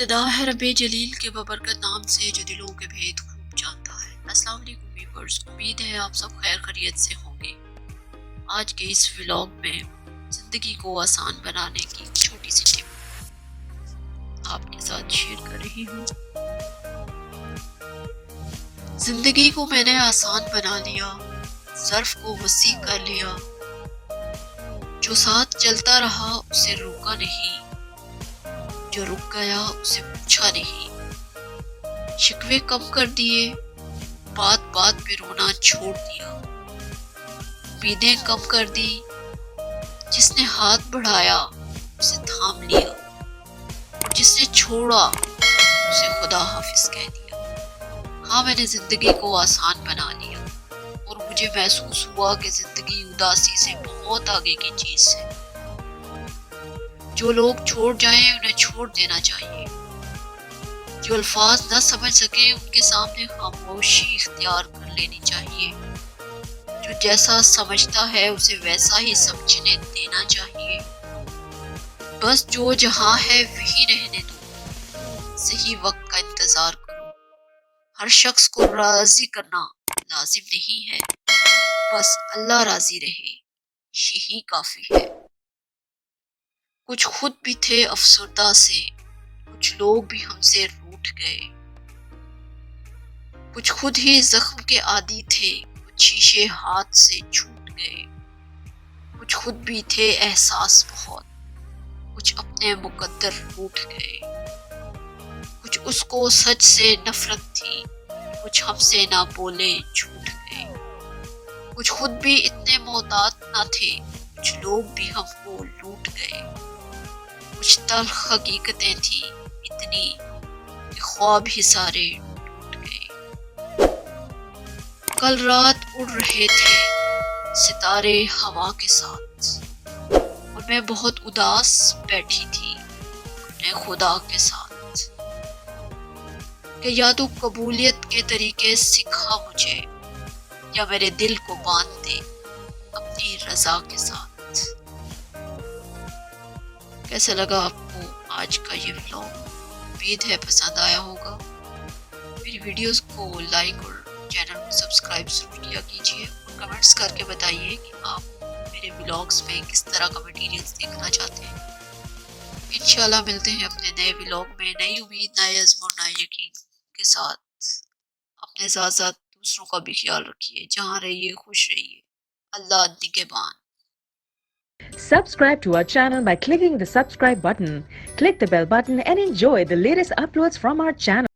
ابتدا ہے رب جلیل کے ببرکت نام سے جو دلوں کے بھید خوب جانتا ہے۔ السلام علیکم ویورز، امید ہے آپ سب خیر خیریت سے ہوں گے۔ آج کے اس ولاگ میں زندگی کو آسان بنانے کی چھوٹی سی ٹپ آپ کے ساتھ شیئر کر رہی ہوں۔ زندگی کو میں نے آسان بنا لیا، ظرف کو وسیع کر لیا، جو ساتھ چلتا رہا اسے روکا نہیں، جو رک گیا اسے پوچھا نہیں، شکوے کم کر دیے، بات بات پہ رونا چھوڑ دیا، امیدیں کم کر دی، جس نے ہاتھ بڑھایا اسے تھام لیا، اور جس نے چھوڑا اسے خدا حافظ کہہ دیا۔ ہاں، میں نے زندگی کو آسان بنا لیا اور مجھے محسوس ہوا کہ زندگی اداسی سے بہت آگے کی چیز ہے۔ جو لوگ چھوڑ جائیں انہیں چھوڑ دینا چاہیے، جو الفاظ نہ سمجھ سکیں ان کے سامنے خاموشی اختیار کر لینی چاہیے، جو جیسا سمجھتا ہے اسے ویسا ہی سمجھنے دینا چاہیے۔ بس جو جہاں ہے وہی رہنے دو، صحیح وقت کا انتظار کرو۔ ہر شخص کو راضی کرنا لازم نہیں ہے، بس اللہ راضی رہے یہی کافی ہے۔ کچھ خود بھی تھے افسردہ سے، کچھ لوگ بھی ہم سے روٹھ گئے، کچھ خود ہی زخم کے عادی تھے، کچھ شیشے ہاتھ سے چھوٹ گئے، کچھ خود بھی تھے احساس بہت، کچھ اپنے مقدر روٹھ گئے، کچھ اس کو سچ سے نفرت تھی، کچھ ہم سے نہ بولے جھوٹ گئے، کچھ خود بھی اتنے محتاط نہ تھے، کچھ لوگ بھی ہم کو لوٹ گئے، کچھ تلخ حقیقتیں تھیں اتنی کہ خواب ہی سارے ٹوٹ گئے۔ کل رات اڑ رہے تھے ستارے ہوا کے ساتھ، اور میں بہت اداس بیٹھی تھی اپنے خدا کے ساتھ، کہ یا تو قبولیت کے طریقے سکھا مجھے، یا میرے دل کو باندھ دے اپنی رضا کے ساتھ۔ کیسا لگا آپ کو آج کا یہ ولاگ؟ امید ہے پسند آیا ہوگا۔ میری ویڈیوز کو لائک اور چینل کو سبسکرائب ضرور کیا کیجیے، اور کمنٹس کر کے بتائیے کہ آپ میرے ولاگز میں کس طرح کا مٹیریلز دیکھنا چاہتے ہیں۔ انشاءاللہ ملتے ہیں اپنے نئے ولاگ میں، نئی امید، نئے عزم اور نئے یقین کے ساتھ۔ اپنے ساتھ ساتھ دوسروں کا بھی خیال رکھیے، جہاں رہیے خوش رہیے۔ اللہ نگہبان۔ Subscribe to our channel by clicking the subscribe button. Click the bell button and enjoy the latest uploads from our channel.